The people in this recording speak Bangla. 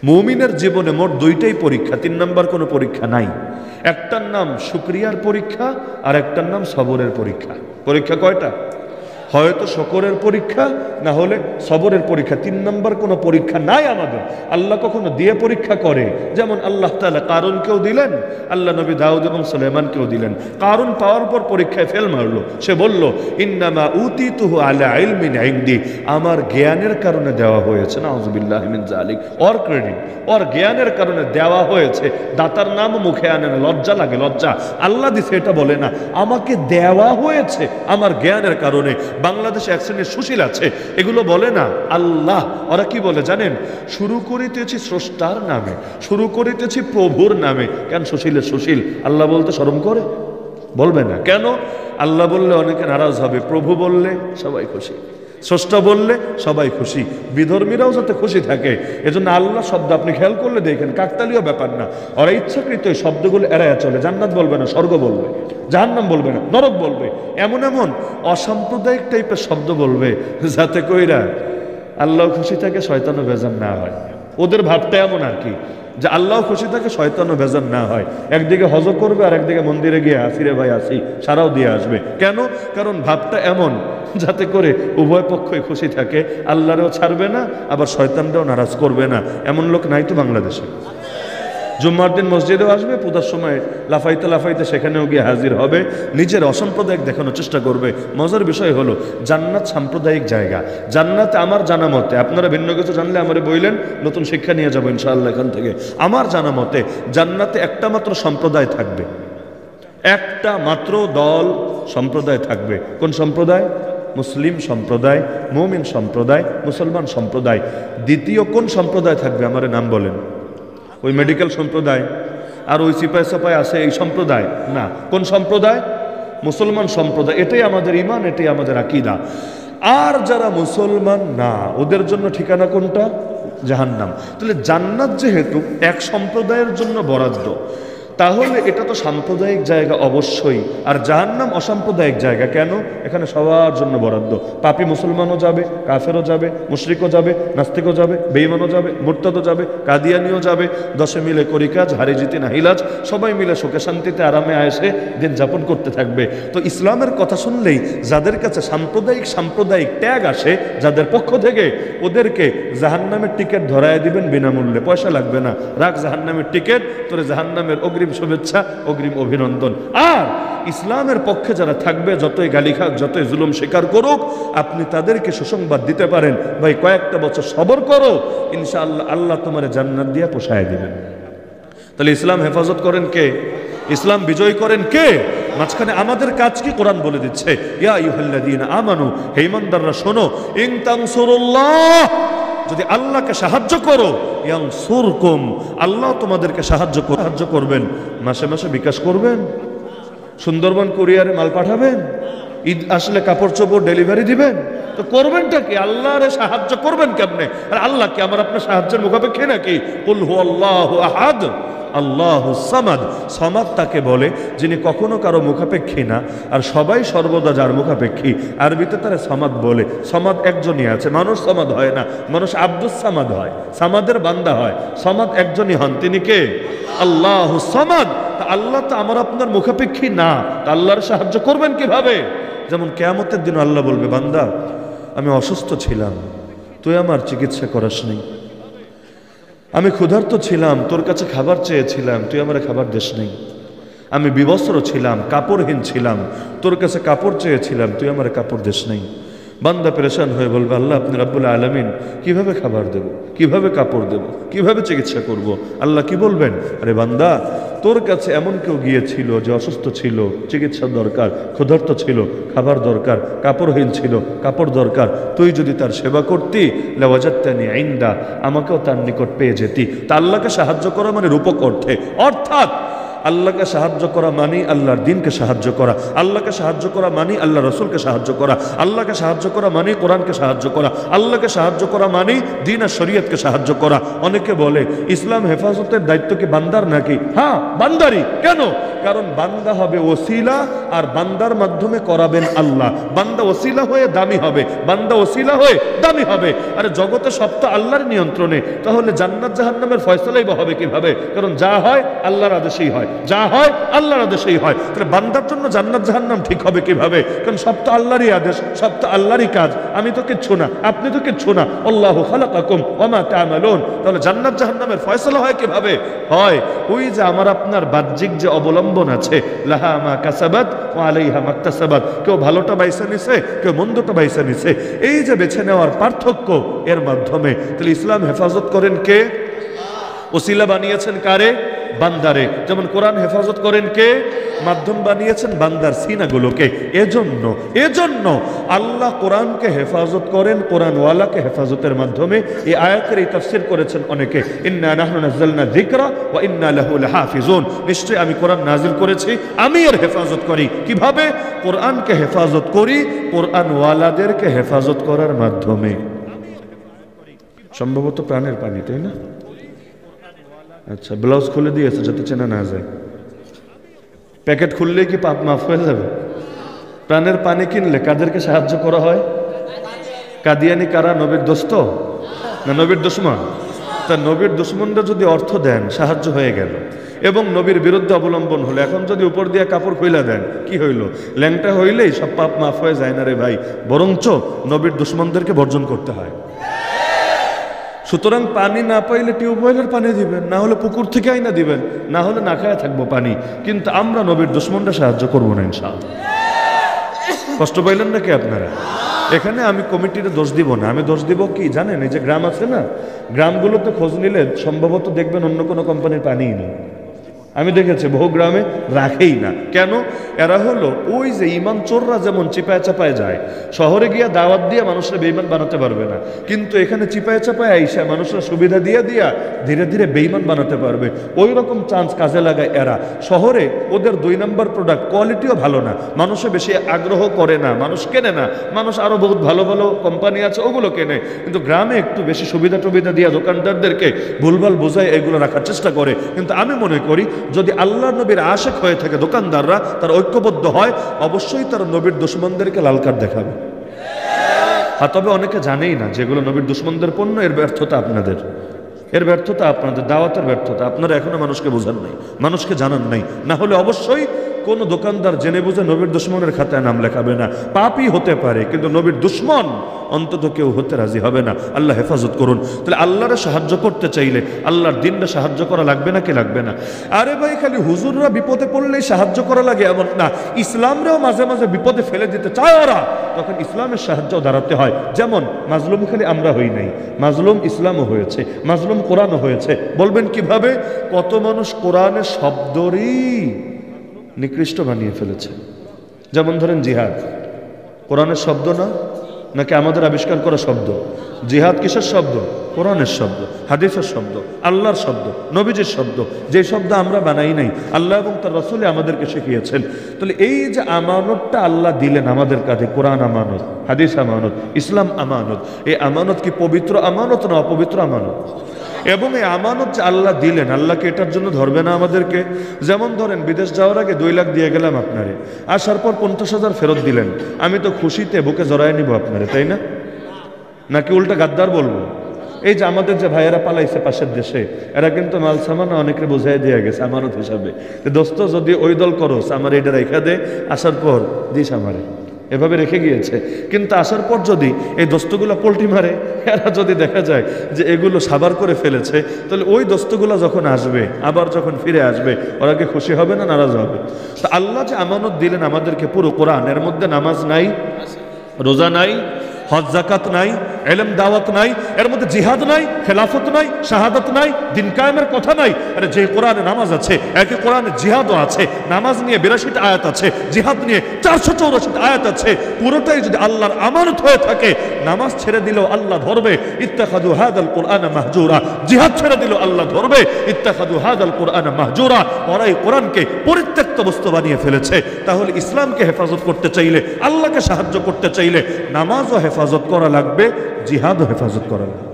মুমিনের জীবনে মোট দুইটাই পরীক্ষা, 3 নাম্বার কোনো পরীক্ষা নাই। একটার নাম শুকরিয়ার পরীক্ষা আর একটার নাম সবরের পরীক্ষা। পরীক্ষা কয়টা? হয়তো শকরের পরীক্ষা, না হলে সবরের পরীক্ষা। 3 নাম্বার কোনো পরীক্ষা নাই আমাদের। আল্লাহ কখনো দিয়ে পরীক্ষা করে, যেমন আল্লাহ তাআলা কারুনকেও দিলেন, আল্লাহ নবী দাউদ এবং সুলাইমানকেও দিলেন। কারুন পাওয়ার পর পরীক্ষায় ফেল মারলো, সে বলল ইন্নামা উতিতুহু আলা ইলমিন ইনদি, আমার জ্ঞানের কারণে দেওয়া হয়েছে। নাউযুবিল্লাহি মিন যালিক। ওর ক্রেডিট, ওর জ্ঞানের কারণে দেওয়া হয়েছে। দাতার নাম মুখে আনে না, লজ্জা লাগে, লজ্জা। আল্লাহ দিছে এটা বলে না, আমাকে দেওয়া হয়েছে আমার জ্ঞানের কারণে। বাংলাদেশে এক শ্রেণীর সুশীল আছে, এগুলো বলে না আল্লাহ। ওরা কি বলে জানেন? শুরু করিতেছি স্রষ্টার নামে, শুরু করিতেছি প্রভুর নামে। কেন সুশীলের সুশীল? আল্লাহ বলতে শরম করে? বলবে না। কেন? আল্লাহ বললে অনেকে নারাজ হবে, প্রভু বললে সবাই খুশি, স্রষ্টা বললে সবাই খুশি, বিধর্মীরাও যাতে খুশি থাকে। এজন্য আল্লাহ শব্দ আপনি খেয়াল করলে দেখেন কাকতালীয় ব্যাপার না। ওরা ইচ্ছাকৃত এই শব্দগুলো এড়ায় চলে। জান্নাত বলবে না, স্বর্গ বলবে। জাহান্নাম বলবে না, নরক বলবে। এমন এমন অসাম্প্রদায়িক টাইপের শব্দ বলবে যাতে কইরা আল্লাহ খুশি থাকে, শয়তানও বেজার না হয়। ওদের ভাবটা এমন আর কি, যে আল্লাহ খুশি থাকে, শয়তানও বেজার না হয়। একদিকে হজ করবে আর একদিকে মন্দিরে গিয়ে আসি রে ভাই আসি সারাও দিয়ে আসবে। কেন? কারণ ভাবটা এমন যাতে করে উভয় পক্ষই খুশি থাকে, আল্লাহরেও ছাড়বে না, আবার শয়তানরাও নারাজ করবে না। এমন লোক নাই তো বাংলাদেশে? জুম্মার দিন মসজিদেও আসবে, পূজার সময় লাফাইতে লাফাইতে সেখানেও গিয়ে হাজির হবে, নিজের অসাম্প্রদায়িক দেখানোর চেষ্টা করবে। মজার বিষয় হলো জান্নাত সাম্প্রদায়িক জায়গা। জান্নাতে আমার জানা মতে, আপনারা ভিন্ন কিছু জানলে আমারে বললেন, নতুন শিক্ষা নিয়ে যাবো ইনশাআল্লাহ এখান থেকে। আমার জানা মতে জান্নাতে একটা মাত্র সম্প্রদায় থাকবে, একটা মাত্র দল সম্প্রদায় থাকবে। কোন সম্প্রদায়? মুসলিম সম্প্রদায়, মুমিন সম্প্রদায়, মুসলমান সম্প্রদায়। দ্বিতীয় কোন সম্প্রদায় থাকবে? আমারে নাম বলেন। ওই মেডিকেল সম্প্রদায় আর ওই সিপাই সাপাই আছে এই সম্প্রদায় না। কোন সম্প্রদায়? মুসলমান সম্প্রদায়। এটাই আমাদের ঈমান, এটাই আমাদের আকীদা। আর যারা মুসলমান না, ওদের জন্য ঠিকানা কোনটা? জাহান্নাম। তাহলে জান্নাত যেহেতু এক সম্প্রদায়ের জন্য বরাদ্দ, তাহলে এটা তো সাম্প্রদায়িক জায়গা অবশ্যই। আর জাহান্নাম অসাম্প্রদায়িক জায়গা। কেন? এখানে সবার জন্য বরাদ্দ। পাপী মুসলমানও যাবে, কাফেরও যাবে, মুশরিকও যাবে, নাস্তিকও যাবে, বেঈমানও যাবে, মুরতাদও যাবে, কাদিয়ানিও যাবে। 10 মিলে করি কাজ, হারি জিতি না হিলাজ। সবাই মিলে সুখে শান্তিতে আরামে আয়েসে দিন যাপন করতে থাকবে। তো ইসলামের কথা শুনলেই যাদের কাছে সাম্প্রদায়িক ট্যাগ আসে, যাদের পক্ষ থেকে, ওদেরকে জাহান্নামের টিকিট ধরায় দিবেন বিনামূল্যে, পয়সা লাগবে না। রাখ জাহান্নামের টিকিট, তোরে জাহান্নামের অগ্রিম শুভেচ্ছা, অগ্রিম অভিনন্দন। আর ইসলামের পক্ষে যারা থাকবে, যতই গালি খাক, যতই জুলুম স্বীকার করুক, আপনি তাদেরকে সুসংবাদ দিতে পারেন, ভাই কয়েকটা বছর সবর করো, ইনশাআল্লাহ আল্লাহ তোমার জান্নাত দিয়ে পোষায় দিবেন। তাহলে ইসলাম হেফাজত করেন কে? ইসলাম বিজয় করেন কে? মাঝখানে আমাদের কাজ কি? কোরআন বলে দিচ্ছে, ইয়া আইয়ুহাল্লাযীনা আমানু, হে ঈমানদাররা শোনো, ইন তানসুরুল্লাহ, যদি আল্লাহকে সাহায্য করো, ইয়ানসুরকুম, আল্লাহ তোমাদেরকে সাহায্য করবেন। মাসে মাসে বিকাশ করবেন, সুন্দরবন কুরিয়ারে মাল পাঠাবেন, ঈদ আসলে কাপড় চোপড় ডেলিভারি দিবেন। তো করবেনটা কি? আল্লাহরে সাহায্য করবেন কেমনে? আর আল্লাহ কি আমার আপনার সাহায্যের মুখাপেক্ষী নাকি? কুল হুয়াল্লাহু আহাদ আল্লাহু সামাদ। সামাদ তাকে বলে যিনি কখনো কারো মুখাপেক্ষী না, আর সবাই সর্বদা যার মুখাপেক্ষী। আরবিতে তারা সামাদ বলে। সামাদ একজনই আছে, মানুষ সামাদ হয় না, মানুষ আব্দুস সামাদ হয়, সামাদের বান্দা হয়। সামাদ একজনই হন, তিনি কে? আল্লাহু সামাদ। তা আল্লাহ তো আমার আপনার মুখাপেক্ষী না, তা আল্লাহর সাহায্য করবেন কিভাবে? যেমন কিয়ামতের দিন আল্লাহ বলবে, বান্দা আমি অসুস্থ ছিলাম, তুই আমার চিকিৎসা করাসনি। আমি ক্ষুধার্ত ছিলাম, তোর কাছে খাবার চেয়েছিলাম, তুই আমার খাবার দিস নেই। আমি বিবস্ত্র ছিলাম, কাপড়হীন ছিলাম, তোর কাছে কাপড় চেয়েছিলাম, তুই আমার কাপড় দিস নেই। বান্দা পেরেশান হয়ে বলবে, আল্লাহ আপনি রাব্বুল আলামিন, কিভাবে খাবার দেব, কিভাবে কাপড় দেব, কিভাবে চিকিৎসা করব? আল্লাহ কি বলবেন? আরে বান্দা, তোর কাছে এমন কেউ গিয়েছিল যে অসুস্থ ছিল, চিকিৎসা দরকার, ক্ষুধার্ত ছিল, খাবার দরকার, কাপড়হীন ছিল, কাপড় দরকার, তুই যদি তার সেবা করতি, লাওয়াজাত্তানি ইনদা, আমাকেও তার নিকট পেয়ে যেতি। তা আল্লাহকে সাহায্য করা মানে রূপক অর্থে, অর্থাৎ আল্লাহকে সাহায্য করা মানি আল্লাহর দিনকে সাহায্য করা, আল্লাহকে সাহায্য করা মানি আল্লাহ রসুলকে সাহায্য করা, আল্লাহকে সাহায্য করা মানি কোরআনকে সাহায্য করা, আল্লাহকে সাহায্য করা মানি দিন আর শরীয়তকে সাহায্য করা। অনেকে বলে ইসলাম হেফাজতের দায়িত্ব কি বান্দার নাকি? হ্যাঁ, বান্দারই। কেন? কারণ বান্দা হবে ওসিলা, আর বান্দার মাধ্যমে করাবেন আল্লাহ। বান্দা ওসিলা হয়ে দামি হবে, বান্দা ওসিলা হয়ে দামি হবে। আরে জগতে সব তো আল্লাহর নিয়ন্ত্রণে, তাহলে জান্নাত জাহান্নামের ফয়সালাই বা হবে কিভাবে? কারণ যা হয় আল্লাহর আদেশেই হয়, যা হয় আল্লাহর আদেশেই হয়। তাহলে বান্দার জন্য জান্নাত জাহান্নাম ঠিক হবে কিভাবে? কারণ সব তো আল্লাহরই আদেশ, সব তো আল্লাহরই কাজ। আমি তো কিচ্ছু না, আপনি তো কিচ্ছু না। আল্লাহু খালাকাকুম ওয়া মা তা'মালুন। তাহলে জান্নাত জাহান্নামের ফয়সালা হয় কিভাবে? হয় ওই যে আমার আপনার বাহ্যিক যে অবলম্বন আছে, লাহা মা কাসাবাত ওয়া আলাইহা মাকতাসাবাত। কেউ ভালোটা বাইসা নিছে, কেউ মন্দটা বাইসা নিছে। এই যে বেছে নেওয়ার পার্থক্য, এর মাধ্যমে তাহলে ইসলাম হেফাজত করেন কে? ওসিলা বানিয়েছেন কারে? বান্দারে। যেমন কোরআন হেফাজত করেন কে? মাধ্যম বানিয়েছেন বান্দার সিনাগুলোকে। এজন্য আল্লাহ কোরআনকে হেফাজত করেন কোরআনওয়ালাকে হেফাজতের মাধ্যমে। এই আয়াতের এই তাফসীর করেছেন অনেকে, ইন্না নাহনু নাযালনা যিকরা ওয়া ইন্না লাহু লাহাফিজুন। নিশ্চয়ই আমি কোরআন নাজিল করেছি, আমি এর হেফাজত করি। কিভাবে? কোরআনকে হেফাজত করি কোরআনওয়ালাদেরকে হেফাজত করার মাধ্যমে। সম্ভবত প্রাণের পানি, তাই না? আচ্ছা, ব্লাউজ খুলে দিয়েছে যাতে চেনা না যায়। প্যাকেট খুললে কি পাপ মাফ হয়ে যাবে? প্রাণের পানি কিনলে কাদেরকে সাহায্য করা হয়? কাদিয়ানি কারা? নবীর দোস্ত না নবীর দুশমন? তা নবীর দুশমনরা যদি অর্থ দেন, সাহায্য হয়ে গেল। এবং নবীর বিরুদ্ধে অবলম্বন হলো। এখন যদি উপর দিয়ে কাপড় খুইলা দেন, কি হইল? ল্যাংটা হইলেই সব পাপ মাফ হয়ে যায় না রে ভাই, বরঞ্চ নবীর দুশমনদেরকে বর্জন করতে হয়। সুতরাং পানি না পাইলে টিউবওয়েলের পানি দিবেন, না হলে পুকুর থেকে আইনা দিবেন, না হলে না খায় থাকবো পানি। কিন্তু আমরা নবীর দুশমনরা সাহায্য করবো না ইনশাআল্লাহ। কষ্ট পাইলেন নাকি আপনারা? এখানে আমি কমিটির দোষ দিব না। আমি দোষ দিব কি জানেন? এই যে গ্রাম আছে না, গ্রামগুলোতে খোঁজ নিলে সম্ভবত দেখবেন অন্য কোনো কোম্পানির পানিই নেই। আমি দেখেছি বহু গ্রামে রাখেই না। কেন? এরা হলো ওই যে ইমান চোররা যেমন চিপায় চাপায় যায়, শহরে গিয়া দাওয়াত দিয়ে মানুষরা বেঈমান বানাতে পারবে না, কিন্তু এখানে চিপায় চাপায় আইসা মানুষরা সুবিধা দিয়া ধীরে ধীরে বেঈমান বানাতে পারবে। ওই রকম চান্স কাজে লাগায় এরা। শহরে ওদের 2 নম্বর প্রোডাক্ট, কোয়ালিটিও ভালো না, মানুষে বেশি আগ্রহ করে না, মানুষ কেনে না। মানুষ আরো বহুত ভালো ভালো কোম্পানি আছে, ওগুলো কেনে। কিন্তু গ্রামে একটু বেশি সুবিধা টুবিধা দিয়া দোকানদারদেরকে ভুলভাল বোঝায় এগুলো রাখার চেষ্টা করে। কিন্তু আমি মনে করি যদি আল্লাহ নবীর আশেক হয়ে থাকে দোকানদাররা, তার ঐক্যবদ্ধ হয়, অবশ্যই তারা নবীর দুশমনদেরকে লাল কার্ড দেখাবে। তবে অনেকে জানেই না যেগুলো নবীর দুশমনদের পণ্য। এর ব্যর্থতা আপনাদের, এর ব্যর্থতা আপনাদের, দাওয়াতের ব্যর্থতা। আপনারা এখনো মানুষকে বোঝান নাই, মানুষকে জানান নাই। না হলে অবশ্যই কোনো দোকানদার জেনে বুঝে নবীর দুশমনের খাতায় নাম লেখাবে না। পাপই হতে পারে, কিন্তু নবীর দুশমন অন্তত কেউ হতে রাজি হবে না। আল্লাহ হেফাজত করুন। তাহলে আল্লাহরে সাহায্য করতে চাইলে আল্লাহর দিনটা সাহায্য করা লাগবে না কি লাগবে না? আরে ভাই, খালি হুজুররা বিপদে পড়লেই সাহায্য করা লাগে এমন না। ইসলামরাও মাঝে মাঝে বিপদে ফেলে দিতে চায় ওরা, তখন ইসলামের সাহায্য দাঁড়াতে হয়। যেমন মাজলুম খালি আমরা হই নাই, মাজলুম ইসলামও হয়েছে, মাজলুম কোরআনও হয়েছে। বলবেন কিভাবে? কত মানুষ কোরআনের শব্দরই নিকৃষ্ট বানিয়ে ফেলেছে। যেমন ধরেন জিহাদ, কোরআনের শব্দ না, নাকি আমাদের আবিষ্কার করা শব্দ? জিহাদ কিসের শব্দ? কোরআনের শব্দ, হাদিসের শব্দ, আল্লাহর শব্দ, নবীজির শব্দ। যে শব্দ আমরা বানাই নাই, আল্লাহ এবং তার রাসূল আমাদেরকে শিখিয়েছেন। তাহলে এই যে আমানতটা আল্লাহ দিলেন আমাদের কাছে, কোরআন আমানত, হাদিস আমানত, ইসলাম আমানত। এই আমানত কি পবিত্র আমানত না অপবিত্র আমানত? এবং এই আমানত যে আল্লাহ দিলেন, আল্লাহকে এটার জন্য ধরবে না আমাদেরকে? যেমন ধরেন বিদেশ যাওয়ার আগে 2 লাখ দিয়ে গেলাম আপনারে, আসার পর 50,000 ফেরত দিলেন। আমি তো খুশিতে বুকে জড়ায় নিব আপনারে, তাই না? নাকি উল্টা গাদ্দার বলবো? এই যে আমাদের যে ভাইয়েরা পালাইছে পাশের দেশে, এরা কিন্তু মাল সামানা অনেকে বুঝাই দিয়ে গেছে আমানত হিসাবে, দোস্ত যদি ওই দল করোস আমার এটা রেখা দে, আসার পর দিস আমারে, এভাবে রেখে গিয়েছে। কিন্তু আসার পর যদি এই দোস্তগুলো পোল্টি মারে, এরা যদি দেখা যায় যে এগুলো সাবার করে ফেলেছে, তাহলে ওই দোস্তগুলো যখন আসবে, আবার যখন ফিরে আসবে, ওরা কি খুশি হবে না নারাজ হবে? তো আল্লাহ যে আমানত দিলেন আমাদেরকে পুরো কোরআন, এর মধ্যে নামাজ নাই, রোজা নাই, হজ জাকাত নাই, ইলম দাওয়াত নাই, এর মধ্যে জিহাদ নাই, খেলাফত নাই, শাহাদাত নাই, দিন কায়েমের কথা নাই। আরে যে কোরআনে নামাজ আছে, একই কোরআনে জিহাদও আছে। নামাজ নিয়ে 82টা আয়াত আছে, জিহাদ নিয়ে 484টা আয়াত আছে। পুরোটাই যদি আল্লাহর আমানত হয়ে থাকে, নামাজ ছেড়ে দিলেও আল্লাহ ধরবে, ইত্তাখাযু হাযাল কুরআনা মাহজুরা। জিহাদ ছেড়ে দিলেও আল্লাহ ধরবে, ইত্তাখাযু হাযাল কুরআনা মাহজুরা। ওরা এই কোরআনকে পরিত্যক্ত বস্তু বানিয়ে ফেলেছে। তাহলে ইসলামকে হেফাজত করতে চাইলে, আল্লাহকে সাহায্য করতে চাইলে নামাজও হেফাজত করা লাগবে, জিহাদও হেফাজত করা লাগবে।